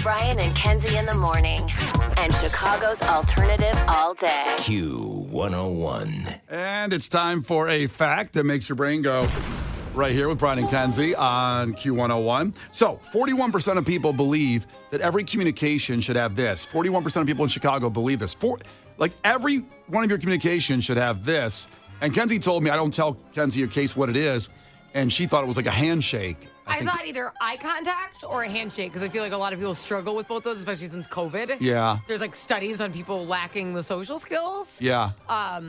Brian and Kenzie in the morning. And Chicago's alternative all day. Q101. And it's time for a fact that makes your brain go right here with Brian and Kenzie on Q101. So, 41% of people believe that every communication should have this. 41% of people in Chicago believe this. Every one of your communications should have this. And Kenzie told me, I don't tell Kenzie a case what it is, and she thought it was like a handshake. I thought either eye contact or a handshake, because I feel like a lot of people struggle with both those, especially since COVID. Yeah. There's like studies on people lacking the social skills. Yeah. I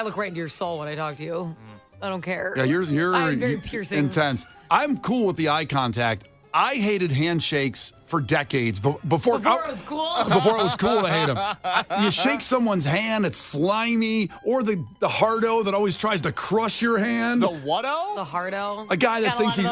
look right into your soul when I talk to you. I don't care. Yeah, you're I'm very piercing. Intense. I'm cool with the eye contact. I hated handshakes for decades. Before it was cool? Before it was cool to hate them. You shake someone's hand, it's slimy, or the hardo that always tries to crush your hand. The what-o? The hardo. A guy that thinks he's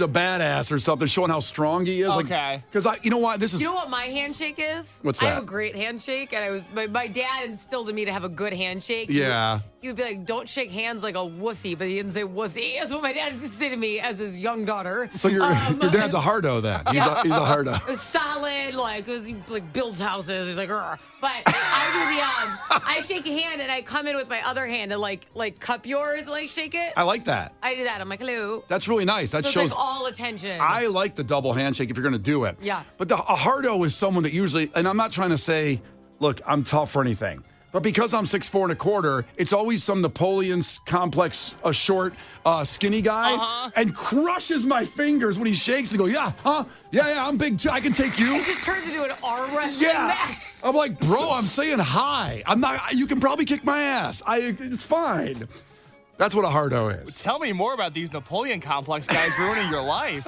a badass or something, showing how strong he is. Okay. Because you know what? You know what my handshake is? What's that? I have a great handshake, and my dad instilled in me to have a good handshake. Yeah. He would be like, don't shake hands like a wussy, but he didn't say wussy. That's what my dad used to say to me as his young daughter. So your dad's a hardo then. He's a hardo. It was solid, he builds houses. He's like, Rrr. But I shake a hand and I come in with my other hand and like cup yours and shake it. I like that. I do that. I'm like, hello. That's really nice. That so shows it's like all attention. I like the double handshake if you're going to do it. Yeah. But a hardo is someone that usually, and I'm not trying to say, look, I'm tough or anything. But because I'm 6'4" and 1/4, it's always some Napoleon complex, a short, skinny guy, and crushes my fingers when he shakes me. Go, yeah, huh? Yeah, I'm big too. I can take you. It just turns into an arm wrestling match. I'm like, bro, I'm saying hi. I'm not. You can probably kick my ass. It's fine. That's what a hardo is. Tell me more about these Napoleon complex guys ruining your life.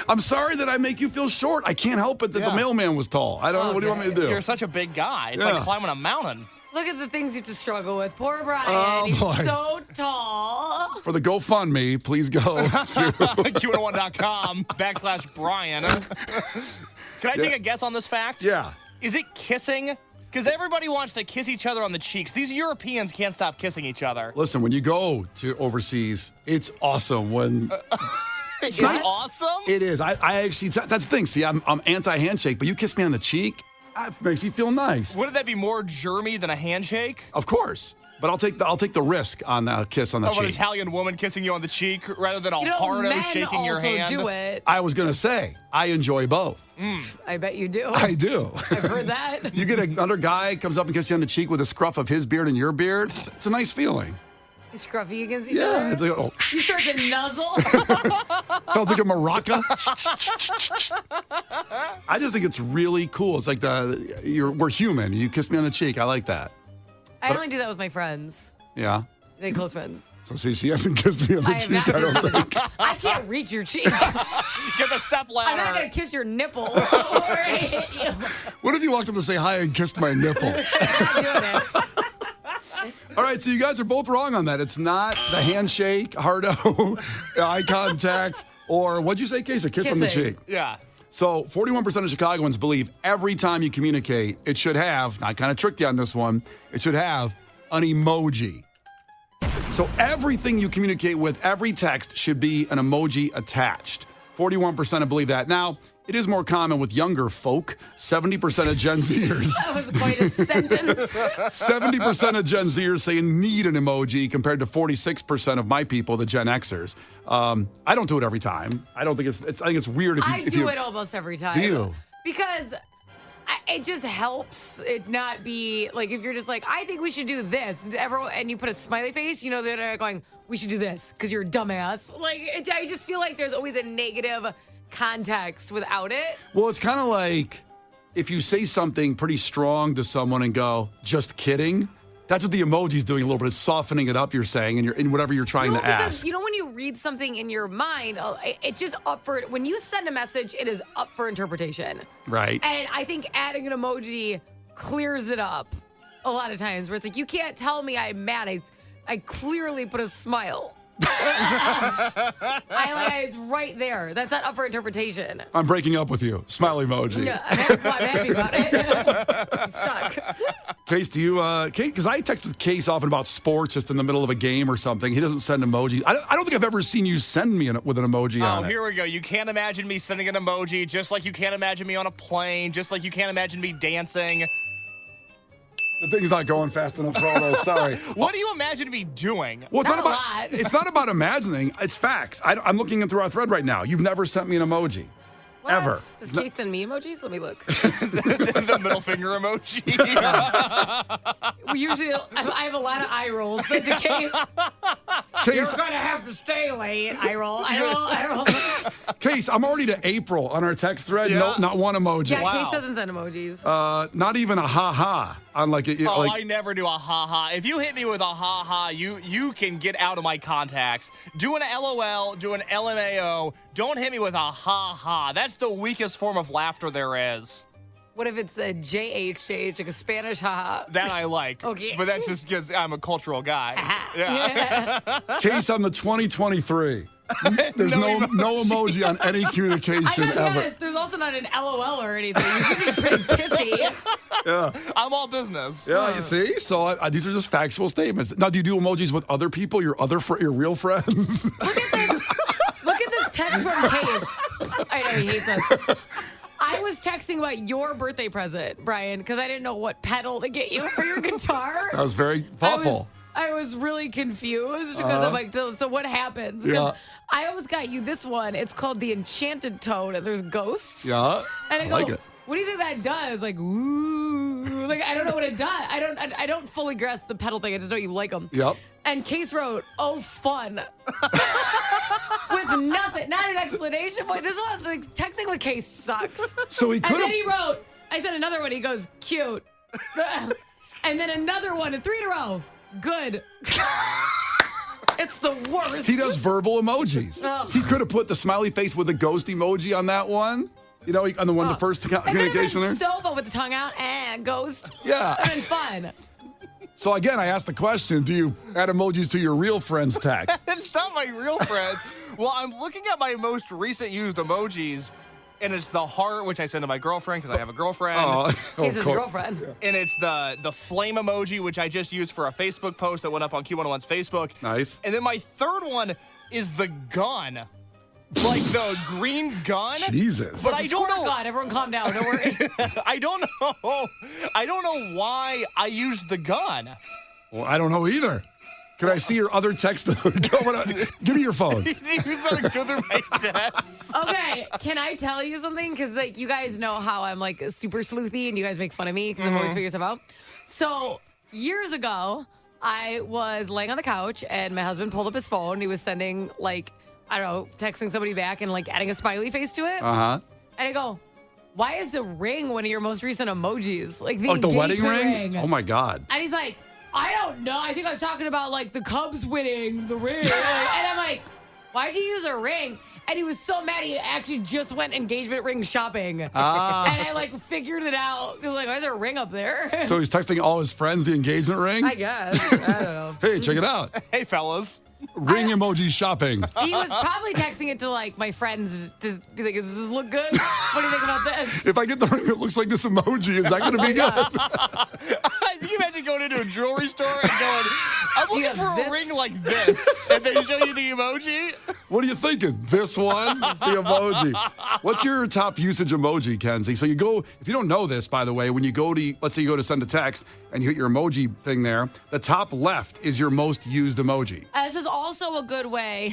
I'm sorry that I make you feel short. I can't help it that the mailman was tall. I don't know. What do you want me to do? You're such a big guy. It's like climbing a mountain. Look at the things you have to struggle with. Poor Brian. Oh, He's boy. so tall. For the GoFundMe, please go to Q101.com/Brian. Can I take a guess on this fact? Yeah. Is it kissing? Because everybody wants to kiss each other on the cheeks. These Europeans can't stop kissing each other. Listen, when you go to overseas, it's awesome when... It's awesome? It is. I actually... That's the thing. See, I'm anti-handshake, but you kiss me on the cheek, that makes me feel nice. Wouldn't that be more germy than a handshake? Of course. But I'll take the risk on that kiss on the cheek. An Italian woman kissing you on the cheek rather than a hardo shaking your hand. Men also do it. I was going to say, I enjoy both. I bet you do. I do. I've heard that. You get another guy comes up and kisses you on the cheek with a scruff of his beard and your beard. It's a nice feeling. You scruffy against each other? It's like, You start to nuzzle. Sounds like a maraca. I just think it's really cool. It's like we're human. You kiss me on the cheek. I like that. I only do that with my friends. Yeah. They're close friends. So see, she hasn't kissed me on the cheek, I don't think. I can't reach your cheek. Get the step ladder. I'm not going to kiss your nipple or hit you. What if you walked up to say hi and kissed my nipple? I'm not doing it. All right, so you guys are both wrong on that. It's not the handshake, hardo, eye contact, or what'd you say, Case? A kiss on the cheek. Yeah. So 41% of Chicagoans believe every time you communicate, it should have, I kind of tricked you on this one, it should have an emoji. So everything you communicate with, every text should be an emoji attached. 41% believe that. Now, it is more common with younger folk. 70% of Gen Zers. That was quite a sentence. 70% of Gen Zers say need an emoji compared to 46% of my people, the Gen Xers. I don't do it every time. I don't think I think it's weird if you... I do it almost every time. Do you? Because it just helps it not be like if you're just like, I think we should do this. And you put a smiley face, they're going, we should do this because you're a dumbass. I just feel like there's always a negative context without it. Well, it's kind of like if you say something pretty strong to someone and go, just kidding. That's what the emoji's doing a little bit. It's softening it up, you're saying, in whatever you're trying to ask. Because, when you read something in your mind, it's just up for it. When you send a message, it is up for interpretation. Right. And I think adding an emoji clears it up a lot of times where it's like, you can't tell me I'm mad. I clearly put a smile. It's right there. That's not up for interpretation. I'm breaking up with you. Smile emoji. No, I'm happy about it. You suck. Case, do you, Case, because I texted Case often about sports just in the middle of a game or something. He doesn't send emojis. I don't think I've ever seen you send me with an emoji on it. Oh, here we go. You can't imagine me sending an emoji, just like you can't imagine me on a plane, just like you can't imagine me dancing. The thing's not going fast enough for all those. Sorry. What do you imagine me doing? Well, Not a lot. It's not about imagining. It's facts. I'm looking through our thread right now. You've never sent me an emoji. What? Ever. Does Case send me emojis? Let me look. The middle finger emoji. Usually, I have a lot of eye rolls sent to Case. You're Case, going to have to stay late. Eye roll. Case, I'm already to April on our text thread. Yeah. No, not one emoji. Yeah, Wow. Case doesn't send emojis. Not even a ha-ha on like it. Oh, like, I never do a ha-ha. If you hit me with a ha-ha, you can get out of my contacts. Do an LOL, do an LMAO. Don't hit me with a ha-ha. That's the weakest form of laughter there is. What if it's a JH, like a Spanish haha? That I like. Okay. But that's just because I'm a cultural guy. Yeah. Case on the 2023. There's no emoji on any communication ever. Honest, there's also not an LOL or anything. It's usually pretty pissy. I'm all business. Yeah, you see? So these are just factual statements. Now, do you do emojis with other people, your real friends? Look at this text from Case. I know he hates us. I was texting about your birthday present, Brian, because I didn't know what pedal to get you for your guitar. That was very thoughtful. I was really confused because I'm like, so what happens? 'Cause Yeah. I always got you this one. It's called the Enchanted Toad, and there's ghosts. Yeah, And I go, like it. what do you think that does? Like, ooh. Like, I don't know what it does. I don't fully grasp the pedal thing. I just know you like them. Yep. And Case wrote, oh, fun. With nothing. Not an explanation point. This was like texting with Case sucks. So he And could then have. he wrote, I sent another one. He goes, cute. And then another one, 3 in a row. Good. It's the worst. He does verbal emojis. Ugh. He could have put the smiley face with a ghost emoji on that one. You know, on the one, the first It could have communication been there. so fun with the tongue out and ghost. Yeah. It would have been fun. So again, I asked the question: do you add emojis to your real friends' text? It's not my real friends. Well, I'm looking at my most recent used emojis, and it's the heart, which I send to my girlfriend because I have a girlfriend. Case has a cool. girlfriend. And it's the flame emoji, which I just used for a Facebook post that went up on Q101's Facebook. Nice. And then my third one is the gun. Like the green gun. Jesus. But I don't Squirt know. God, everyone calm down. Don't worry. I don't know. I don't know why I used the gun. Well, I don't know either. Can I see your other text? Going on? Give me your phone. You started to go through my tests. Okay, can I tell you something? Because like you guys know how I'm like super sleuthy, and you guys make fun of me because I'm always figuring stuff out. So years ago, I was laying on the couch, and my husband pulled up his phone. He was sending like, I don't know, texting somebody back and like adding a smiley face to it. Uh-huh. And I go, why is the ring one of your most recent emojis? Like the Oh, the wedding engagement ring? Oh my God. And he's like, I don't know. I think I was talking about like the Cubs winning the ring. And I'm like, why'd you use a ring? And he was so mad he actually just went engagement ring shopping. Ah. And I like figured it out. He was like, why is there a ring up there? So he's texting all his friends the engagement ring? I guess. I don't know. Hey, check it out. Hey, fellas. Ring emoji shopping. He was probably texting it to like my friends to be like, does this look good? What do you think about this? If I get the ring that looks like this emoji, is that going to be good? Can you imagine going into a jewelry store and going, I'm You looking have for this? a ring like this, and they show you the emoji? What are you thinking? This one? The emoji. What's your top usage emoji, Kenzie? So you go, if you don't know this, by the way, when you go to, let's say you go to send a text and you hit your emoji thing there, the top left is your most used emoji. This is also a good way.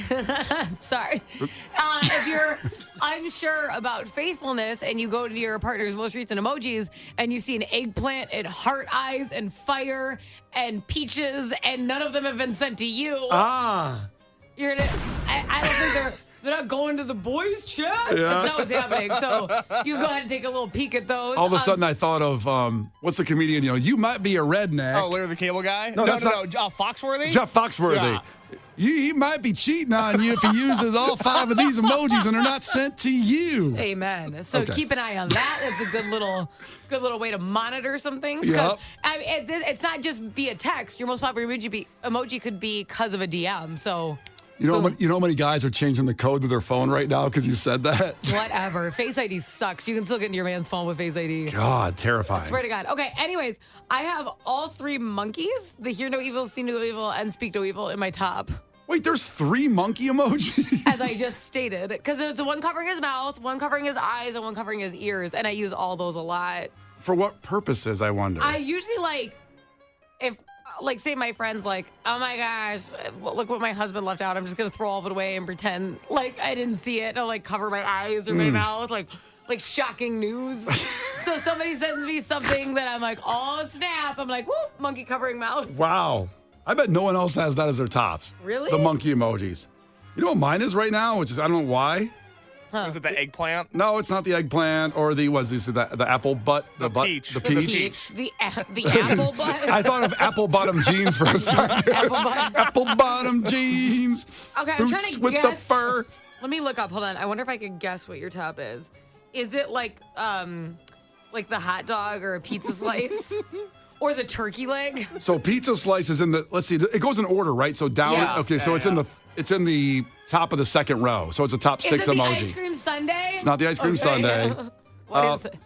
Sorry. If you're unsure about faithfulness and you go to your partner's most recent emojis and you see an eggplant and heart eyes and fire and peaches and none of them have been sent to you, Ah. you're gonna. I don't think they're not going to the boys' chat. That's not what's happening. So you go ahead and take a little peek at those. All of a sudden, I thought of, what's the comedian, you might be a redneck. Oh, Larry the Cable Guy? No, that's not- Foxworthy? Jeff Foxworthy. Yeah. He might be cheating on you if he uses all 5 of these emojis and they're not sent to you. Amen. So Okay. keep an eye on that. That's a good little way to monitor some things. 'Cause, Yep. I mean, it's not just via text. Your most popular emoji could be because of a DM. So You know how many guys are changing the code to their phone right now because you said that? Whatever. Face ID sucks. You can still get into your man's phone with Face ID. God, terrifying. I swear to God. Okay, anyways, I have all 3 monkeys, the hear no evil, see no evil, and speak no evil in my top. Wait, there's 3 monkey emojis? As I just stated. Because there's the one covering his mouth, one covering his eyes, and one covering his ears. And I use all those a lot. For what purposes, I wonder? I usually say my friend's like, oh my gosh, look what my husband left out. I'm just going to throw all of it away and pretend like I didn't see it. I'll cover my eyes or my mouth, like shocking news. So somebody sends me something that I'm like, oh snap. I'm like, whoop, monkey covering mouth. Wow. I bet no one else has that as their tops. Really? The monkey emojis. You know what mine is right now, which is, I don't know why. Is it the eggplant? No, it's not the eggplant or the apple butt. The peach. The peach. The apple butt. I thought of apple bottom jeans for a second. Apple bottom jeans. Okay, I'm trying Boots to with guess. the fur. Let me look up. Hold on. I wonder if I can guess what your top is. Is it like the hot dog or a pizza slice? Or the turkey leg? So pizza slice is in the, let's see, it goes in order, right? So down, Yes. okay, so it's in the top of the second row. So it's a top 6 Is it emoji. the ice cream sundae? It's not the ice cream sundae. What is it?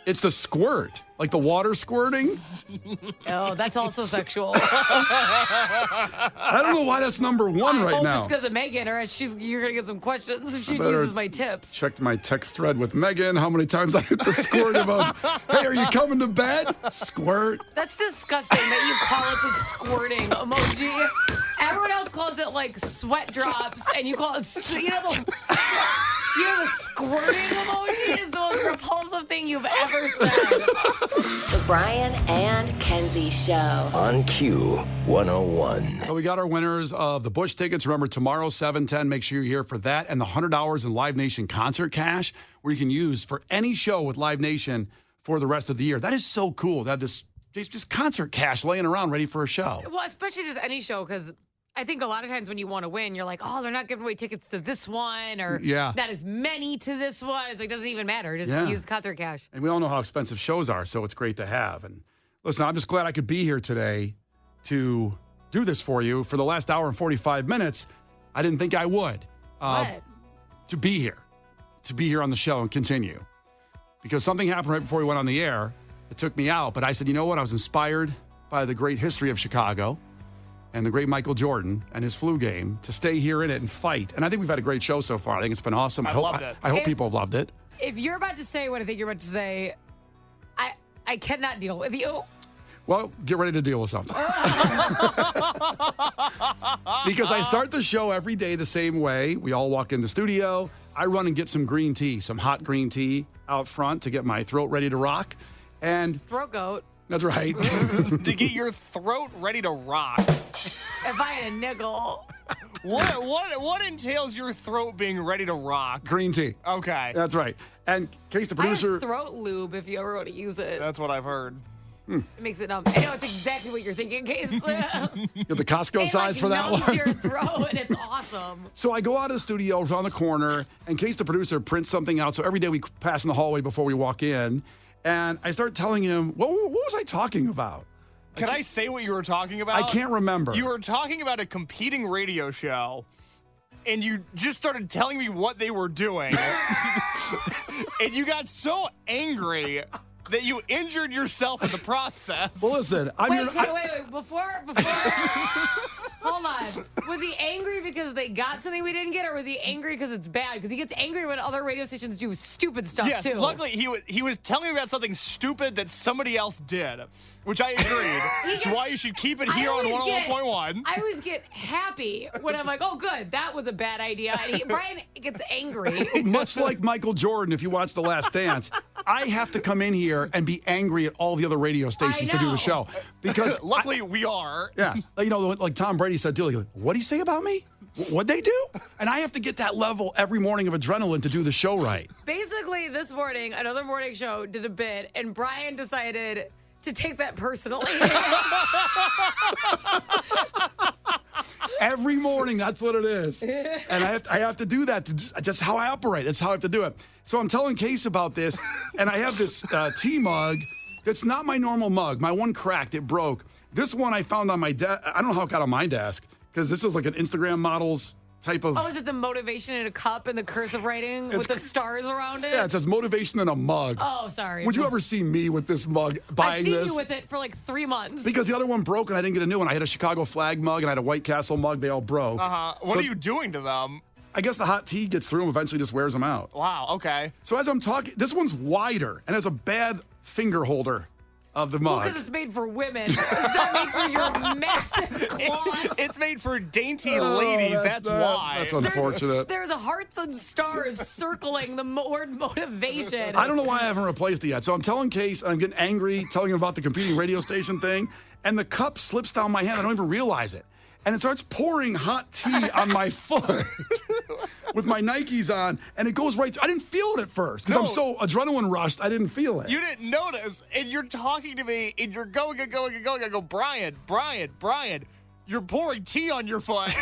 It's the squirt, like the water squirting. Oh, that's also sexual. I don't know why that's number 1 I right hope now. it's because of Megan, or you're going to get some questions if she better uses my tips. Checked my text thread with Megan. How many times I hit the squirt emoji? Hey, are you coming to bed? Squirt. That's disgusting that you call it the squirting emoji. Everyone else calls it like sweat drops, and you call it, the squirting emoji is the most repulsive thing you've ever said. The Brian and Kenzie Show. On Q101. So we got our winners of the Bush tickets. Remember, tomorrow, 7:10. Make sure you're here for that. And the $100 in Live Nation concert cash, where you can use for any show with Live Nation for the rest of the year. That is so cool to have this just concert cash laying around ready for a show. Well, especially just any show, because I think a lot of times when you want to win, you're like, oh, they're not giving away tickets to this one, or not as many to this one. It's like, doesn't even matter. Just use concert cash. And we all know how expensive shows are, so it's great to have. And listen, I'm just glad I could be here today to do this for you. For the last hour and 45 minutes, I didn't think I would. What? To be here on the show and continue. Because something happened right before we went on the air. It took me out, but I said, you know what? I was inspired by the great history of Chicago and the great Michael Jordan and his flu game to stay here in it and fight. And I think we've had a great show so far. I think it's been awesome. I loved it. I hope people have loved it. If you're about to say what I think you're about to say, I cannot deal with you. Well, get ready to deal with something. Because I start the show every day the same way. We all walk in the studio. I run and get some green tea, some hot green tea out front to get my throat ready to rock. And Throat goat. that's right. To get your throat ready to rock. If I had a nickel. What entails your throat being ready to rock? Green tea. Okay. That's right. And Case, the I producer. have throat lube if you ever want to use it. That's what I've heard. It makes it numb. I know it's exactly what you're thinking, Case. Get the Costco It size for that numbs one. your throat, and it's awesome. So I go out of the studio, it's on the corner, and Case, the producer, prints something out. So every day we pass in the hallway before we walk in. And I start telling him, what was I talking about? Can I say what you were talking about? I can't remember. You were talking about a competing radio show, and you just started telling me what they were doing. And you got so angry that you injured yourself in the process. Well, listen, Wait. Before. Hold on. Was he angry because they got something we didn't get, or was he angry because it's bad? Because he gets angry when other radio stations do stupid stuff, Yes, too. luckily he was telling me about something stupid that somebody else did, which I agreed. That's why you should keep it here on 101.1. I always get happy when I'm like, oh, good, that was a bad idea. And Brian gets angry. Much like Michael Jordan, if you watch The Last Dance, I have to come in here and be angry at all the other radio stations to do the show. Because luckily we are. Yeah. Like Tom Brady said, too, like, what'd he say about me? What'd they do? And I have to get that level every morning of adrenaline to do the show right. Basically, this morning, another morning show did a bit, and Brian decided to take that personally. Every morning, that's what it is. And I have to do that. That's how I operate. That's how I have to do it. So I'm telling Case about this, and I have this tea mug that's not my normal mug. My one cracked. It broke. This one I found on my desk. I don't know how it got on my desk, because this is like an Instagram model's type of. Oh, is it the motivation in a cup and the cursive writing with the stars around it? Yeah, it says motivation in a mug. Oh, sorry. Would you ever see me with this mug buying I've seen this? you with it for like 3 months. Because the other one broke and I didn't get a new one. I had a Chicago flag mug and I had a White Castle mug. They all broke. What are you doing to them? I guess the hot tea gets through them, eventually just wears them out. Wow, okay. So as I'm talking, this one's wider and has a bad finger holder of the mug. Because it's made for women. It's not made for your massive claws. It's made for dainty ladies. That's why. That's unfortunate. There's hearts and stars circling the word motivation. I don't know why I haven't replaced it yet. So I'm telling Case, and I'm getting angry, telling him about the competing radio station thing, and the cup slips down my hand. I don't even realize it. And it starts pouring hot tea on my foot with my Nikes on, and it goes right through. I didn't feel it at first because I'm so adrenaline rushed, I didn't feel it. You didn't notice, and you're talking to me, and you're going. I go, Brian, you're pouring tea on your foot.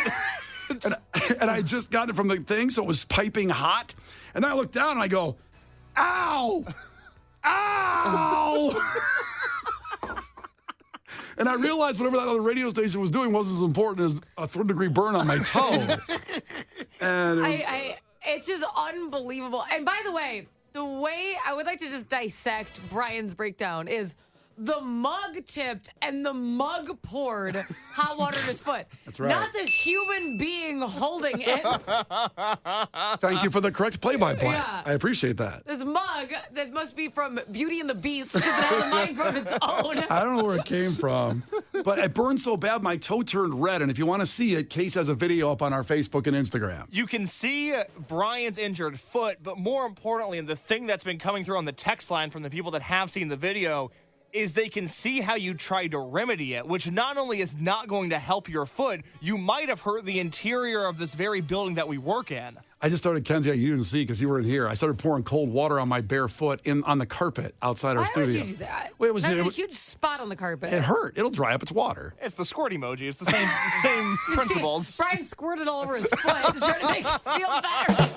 and I just got it from the thing, so it was piping hot. And then I look down and I go, ow! Ow! And I realized whatever that other radio station was doing wasn't as important as a third-degree burn on my toe. And it's just unbelievable. And by the way I would like to just dissect Brian's breakdown is the mug tipped and the mug poured hot water in his foot. That's right. Not the human being holding it. Thank you for the correct play-by-play. Yeah. I appreciate that. This mug that must be from Beauty and the Beast because it has a mind from its own. I don't know where it came from, but it burned so bad my toe turned red. And if you want to see it, Case has a video up on our Facebook and Instagram. You can see Brian's injured foot, but more importantly, and the thing that's been coming through on the text line from the people that have seen the video is they can see how you tried to remedy it, which not only is not going to help your foot, you might have hurt the interior of this very building that we work in. I just started, Kenzie, you didn't see because you were in here. I started pouring cold water on my bare foot on the carpet outside our Why studio. would you do that? Well, There's a huge spot on the carpet. It hurt. It'll dry up. It's water. It's the squirt emoji. It's the same principles. Brian squirted all over his foot to try to make it feel better.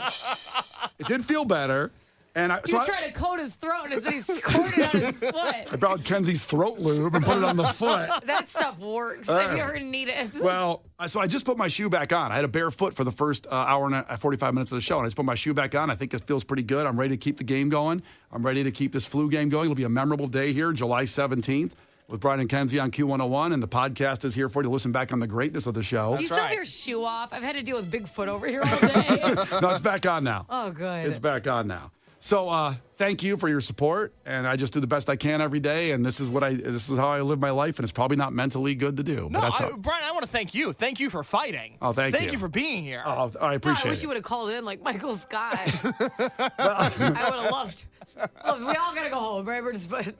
It did feel better. And He was trying to coat his throat, and so he squirted on his foot. I brought Kenzie's throat lube and put it on the foot. That stuff works if you ever need it. Well, so I just put my shoe back on. I had a bare foot for the first hour and 45 minutes of the show, and I just put my shoe back on. I think it feels pretty good. I'm ready to keep the game going. I'm ready to keep this flu game going. It'll be a memorable day here, July 17th, with Brian and Kenzie on Q101, and the podcast is here for you to listen back on the greatness of the show. Do you still have your shoe off? I've had to deal with Bigfoot over here all day. No, it's back on now. Oh, good. It's back on now. So thank you for your support, and I just do the best I can every day, and this is how I live my life, and it's probably not mentally good to do. No, But Brian, I want to thank you. Thank you for fighting. Oh, thank you. Thank you for being here. Oh, I appreciate I wish it. you would have called in like Michael Scott. I would have loved. We all got to go home, right?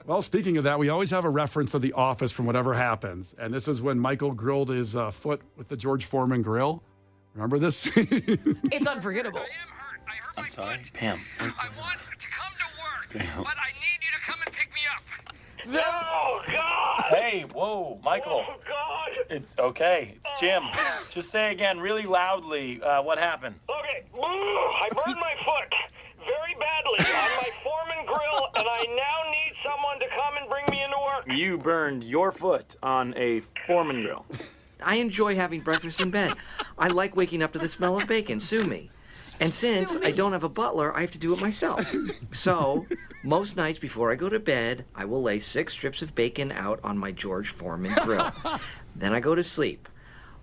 Well, speaking of that, we always have a reference to The Office from whatever happens, and this is when Michael grilled his foot with the George Foreman grill. Remember this scene? It's unforgettable. I hurt my foot. Pam. I want to come to work, but I need you to come and pick me up. Oh, God! Hey, whoa, Michael. Oh, God! It's okay. It's Jim. Just say again really loudly what happened. Okay, I burned my foot very badly on my Foreman grill, and I now need someone to come and bring me into work. You burned your foot on a Foreman grill. I enjoy having breakfast in bed. I like waking up to the smell of bacon. Sue me. And since I don't have a butler, I have to do it myself. So, most nights before I go to bed, I will lay 6 strips of bacon out on my George Foreman grill. Then I go to sleep.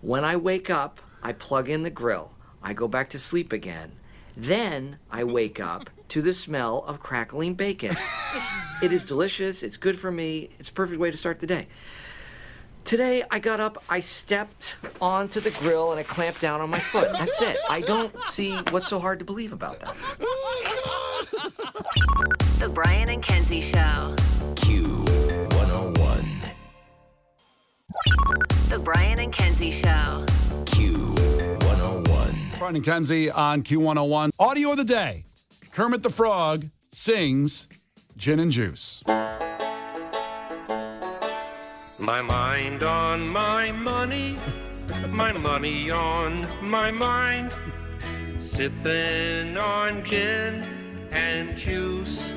When I wake up, I plug in the grill. I go back to sleep again. Then I wake up to the smell of crackling bacon. It is delicious. It's good for me. It's a perfect way to start the day. Today, I got up, I stepped onto the grill, and I clamped down on my foot. That's it. I don't see what's so hard to believe about that. The Brian and Kenzie Show. Q101. The Brian and Kenzie Show. Q101. Brian and Kenzie on Q101. Audio of the day. Kermit the Frog sings Gin and Juice. My mind on my money on my mind, sipping on gin and juice.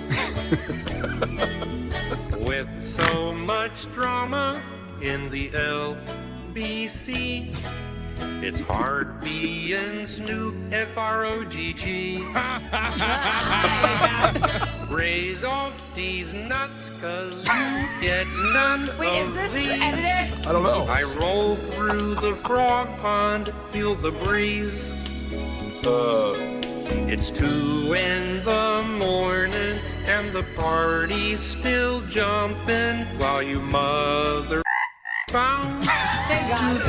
With so much drama in the LBC, It's hard being Snoop, F-R-O-G-G. Raise off these nuts, 'cause you get none Wait, of is this these. edited? I don't know. I roll through the frog pond, feel the breeze. It's 2 in the morning, and the party's still jumping while you mother found Thank God.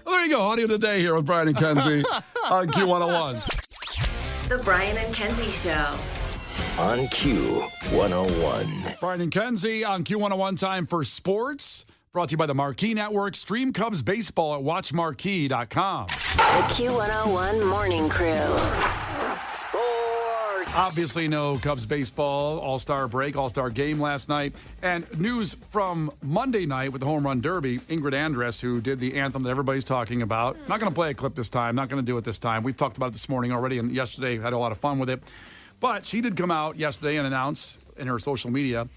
Well, there you go. Audio of the day here with Brian and Kenzie on Q101. The Brian and Kenzie Show. On Q101. Brian and Kenzie on Q101, time for sports. Brought to you by the Marquee Network. Stream Cubs baseball at watchmarquee.com. The Q101 Morning Crew. Sports. Obviously, no Cubs baseball, all-star break, all-star game last night. And news from Monday night with the Home Run Derby, Ingrid Andress, who did the anthem that everybody's talking about. Not going to play a clip this time, not going to do it this time. We've talked about it this morning already, and yesterday had a lot of fun with it. But she did come out yesterday and announce in her social media,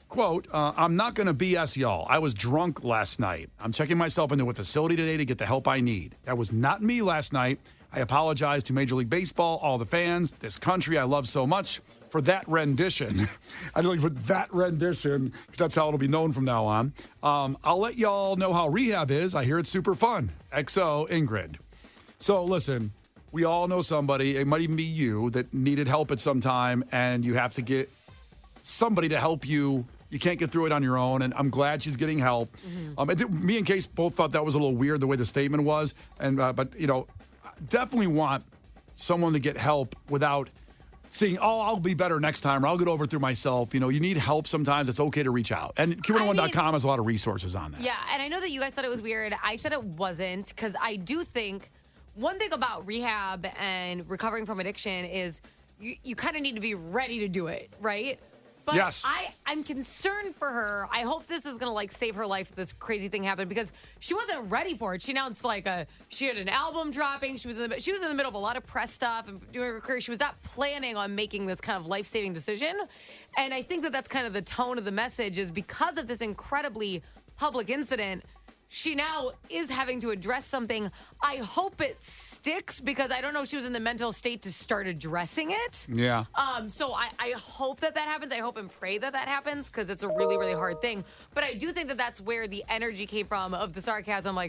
quote, I'm not going to BS y'all. I was drunk last night. I'm checking myself into a facility today to get the help I need. That was not me last night. I apologize to Major League Baseball, all the fans, this country I love so much for that rendition. I don't like for that rendition because that's how it'll be known from now on. I'll let y'all know how rehab is. I hear it's super fun. XO Ingrid. So listen, we all know somebody, it might even be you, that needed help at some time, and you have to get somebody to help you. You can't get through it on your own, and I'm glad she's getting help. Me and Case both thought that was a little weird the way the statement was, and but you know, definitely want someone to get help without saying, "Oh, I'll be better next time," or "I'll get over it through myself." You know, you need help sometimes. It's okay to reach out, and Q101.com has a lot of resources on that. Yeah, and I know that you guys thought it was weird. I said it wasn't, because I do think one thing about rehab and recovering from addiction is you kind of need to be ready to do it, right? But yes. I'm concerned for her. I hope this is going to save her life if this crazy thing happened, because she wasn't ready for it. She announced she had an album dropping. She was in the middle of a lot of press stuff and doing her career. She was not planning on making this kind of life-saving decision. And I think that that's kind of the tone of the message, is because of this incredibly public incident, she now is having to address something. I hope it sticks, because I don't know if she was in the mental state to start addressing it. Yeah. So I hope that happens. I hope and pray that happens, because it's a really, really hard thing. But I do think that that's where the energy came from, of the sarcasm,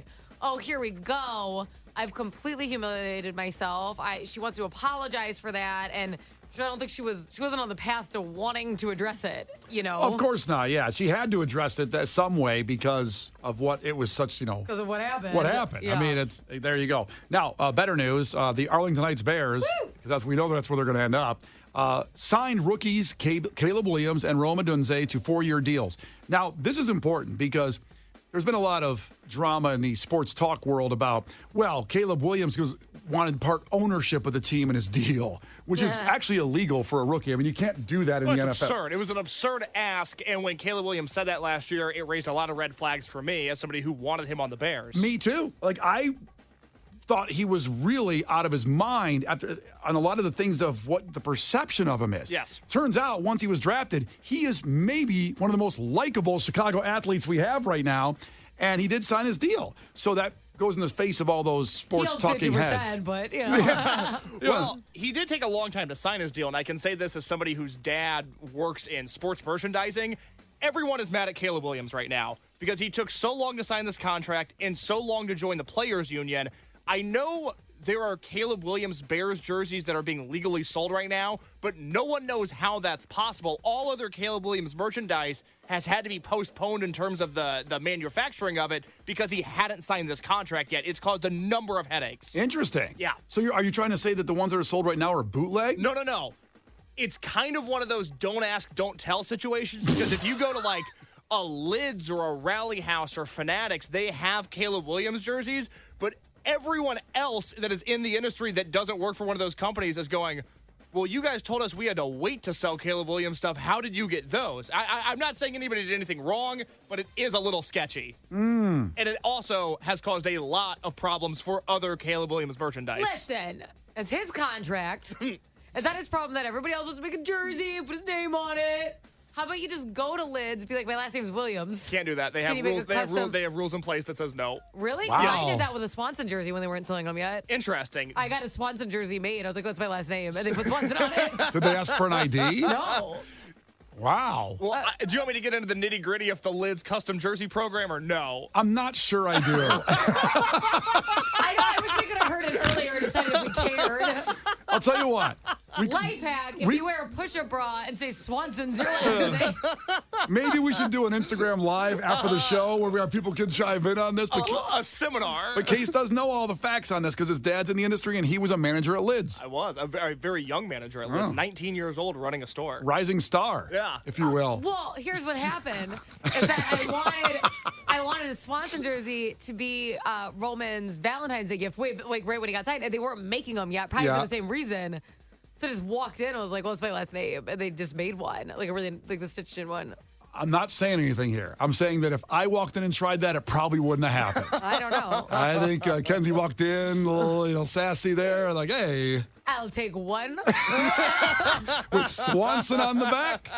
oh, here we go. I've completely humiliated myself. She wants to apologize for that, and I don't think she wasn't on the path to wanting to address it, you know? Of course not, yeah. She had to address it some way because of what it was such, Because of what happened. What happened. Yeah. I mean, there you go. Now, better news, the Arlington Heights Bears, because we know that's where they're going to end up, signed rookies Caleb Williams and Rome Odunze to 4-year deals. Now, this is important because there's been a lot of drama in the sports talk world about, well, Caleb Williams wanted part ownership of the team in his deal, which is actually illegal for a rookie. I mean, you can't do that in the NFL. It's absurd. It was an absurd ask, and when Caleb Williams said that last year, it raised a lot of red flags for me as somebody who wanted him on the Bears. Me too. I thought he was really out of his mind on a lot of the things of what the perception of him is. Yes. Turns out, once he was drafted, he is maybe one of the most likable Chicago athletes we have right now, and he did sign his deal. So that goes in the face of all those sports talking heads. But, you know. Yeah. Well, he did take a long time to sign his deal, and I can say this as somebody whose dad works in sports merchandising. Everyone is mad at Caleb Williams right now because he took so long to sign this contract and so long to join the players' union. I know there are Caleb Williams Bears jerseys that are being legally sold right now, but no one knows how that's possible. All other Caleb Williams merchandise has had to be postponed in terms of the manufacturing of it because he hadn't signed this contract yet. It's caused a number of headaches. Interesting. Yeah. So are you trying to say that the ones that are sold right now are bootleg? No. It's kind of one of those don't ask, don't tell situations, because if you go to a Lids or a Rally House or Fanatics, they have Caleb Williams jerseys, but everyone else that is in the industry that doesn't work for one of those companies is going, well, you guys told us we had to wait to sell Caleb Williams stuff. How did you get those? I'm not saying anybody did anything wrong, but it is a little sketchy. And it also has caused a lot of problems for other Caleb Williams merchandise. Listen, it's his contract. Is that his problem that everybody else wants to make a jersey and put his name on it? How about you just go to Lids, be like, my last name's Williams. Can't do that. They have you make rules. a They have, custom- they have rules in place that says no. Really? Wow. I did that with a Swanson jersey when they weren't selling them yet. Interesting. I got a Swanson jersey made. I was like, what's my last name? And they put Swanson on it. Did they ask for an ID? No. Wow. Well, do you want me to get into the nitty gritty of the Lids custom jersey program or no? I'm not sure I do. I know. I wish we could have heard it earlier and decided if we cared. I'll tell you what. Life hack, if you wear a push-up bra and say Swanson's your last name. Maybe we should do an Instagram live after the show where we have people can chime in on this. But, A seminar. but Case does know all the facts on this because his dad's in the industry and he was a manager at Lids. I was a very, very young manager at Lids, Oh. 19 years old, running a store. Rising star, Yeah. if you will. Well, here's what happened: is that I wanted a Swanson jersey to be Roman's Valentine's Day gift. Right when he got signed, and they weren't making them yet, probably Yeah. for the same reason. So I just walked in. I was like, "What's my last name?" And they just made one, like a really like the stitched in one. I'm not saying anything here. I'm saying that if I walked in and tried that, it probably wouldn't have happened. I don't know. I think Kenzie walked in, a little, sassy there, like, hey, I'll take one. with Swanson on the back,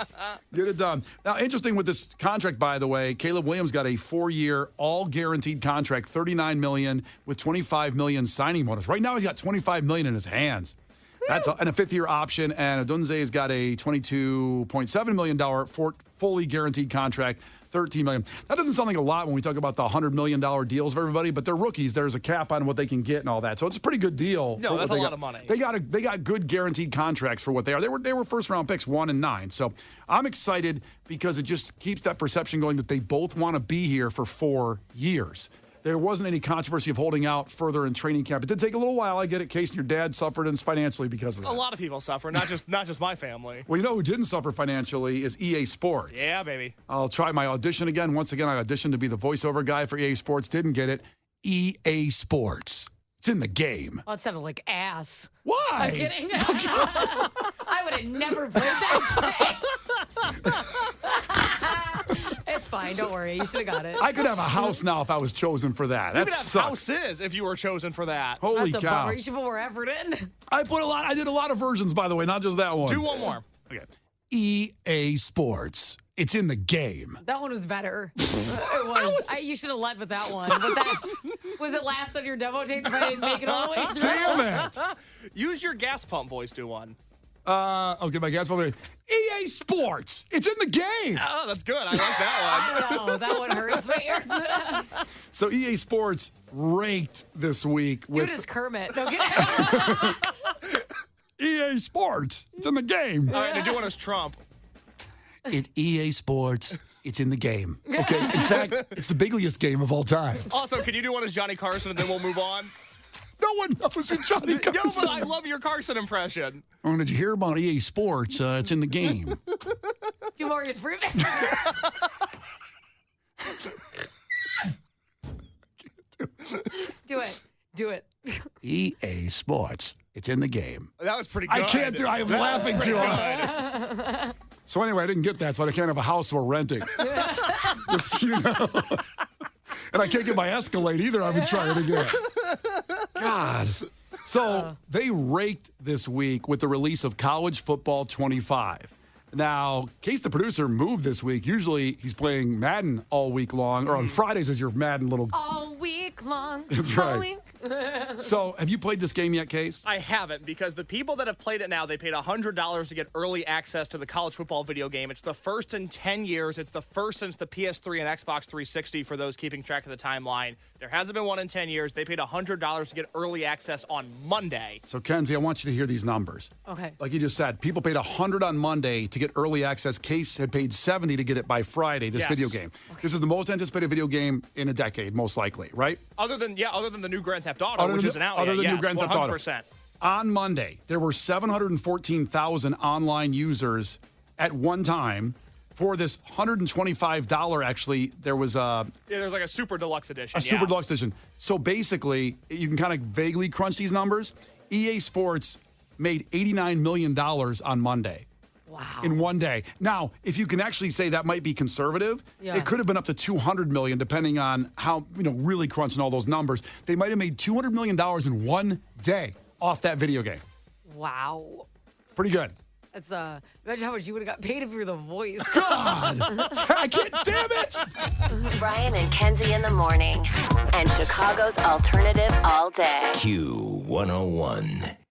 get it done. Now, interesting with this contract, by the way, Caleb Williams got a 4-year, all-guaranteed contract, $39 million with $25 million signing bonus. Right now, he's got $25 million in his hands. That's and a 5th-year option, and Adunze's got a $22.7 million fully guaranteed contract, $13 million. That doesn't sound like a lot when we talk about the $100 million deals for everybody, but they're rookies. There's a cap on what they can get and all that, so it's a pretty good deal. No, that's a lot of money. They got good guaranteed contracts for what they are. They were first-round picks, 1 and 9. So I'm excited because it just keeps that perception going that they both want to be here for 4 years. There wasn't any controversy of holding out further in training camp. It did take a little while. I get it. Case and your dad suffered financially because of that. A lot of people suffer, not just my family. Well, you know who didn't suffer financially is EA Sports. Yeah, baby. I'll try my audition again. Once again, I auditioned to be the voiceover guy for EA Sports. Didn't get it. EA Sports. It's in the game. Oh, it sounded like ass. Why? I'm kidding. I would have never played that game. It's fine. Don't worry. You should have got it. I could have a house now if I was chosen for that. You That could have sucks. houses if you were chosen for that. Holy That's a cow. bummer. You should put more effort in. I did a lot of versions, by the way, not just that one. Do one more. Okay. EA Sports. It's in the game. That one was better. It was. You should have led with that one. Was it last on your demo tape if I didn't make it all the way through? Damn it. Use your gas pump voice. Do one. Okay, my gas phone. EA Sports. It's in the game. Oh, that's good. I like that one. I don't know. That one hurts my ears. So EA Sports raked this week Do with it as Kermit. No, get EA Sports. It's in the game. All right, now do one as Trump. At EA Sports, it's in the game. Okay, in fact, it's the bigliest game of all time. Also, can you do one as Johnny Carson and then we'll move on? No one knows who Johnny Carson. No, but I love your Carson impression. Oh, did you hear about EA Sports? It's in the game. Do Morgan Freeman. Do it. Do it. EA Sports, it's in the game. That was pretty good. I can't do. I am laughing too hard. So anyway, I didn't get that, so I can't have a house we're renting. Just so you know. And I can't get my Escalade either. I've been trying to get. God. So they raked this week with the release of College Football 25. Now, Case the producer moved this week. Usually he's playing Madden all week long, or on Fridays is your Madden little. All week long. That's All right. week. So have you played this game yet, Case? I haven't, because the people that have played it now, they paid $100 to get early access to the college football video game. It's the first in 10 years. It's the first since the PS3 and Xbox 360 for those keeping track of the timeline. There hasn't been one in 10 years. They paid $100 to get early access on Monday. So, Kenzie, I want you to hear these numbers. Okay. Like you just said, people paid $100 on Monday to get early access. Case had paid $70 to get it by Friday, this Yes. video game. This is the most anticipated video game in a decade, most likely, right? Other than the new Grand Theft Auto, which isn't out yet. Other than Yes, new Grand Theft Auto. 100%. On Monday, there were 714,000 online users at one time. For this $125, actually, there was a Yeah, there's like a super deluxe edition. super deluxe edition. So basically, you can kind of vaguely crunch these numbers. EA Sports made $89 million on Monday. Wow. In one day. Now, if you can actually say that might be conservative, Yeah. it could have been up to $200 million, depending on how, really crunching all those numbers. They might have made $200 million in one day off that video game. Wow. Pretty good. That's imagine how much you would have got paid if you were the voice. God, I can't. Damn it! Brian and Kenzie in the morning. And Chicago's alternative all day. Q101.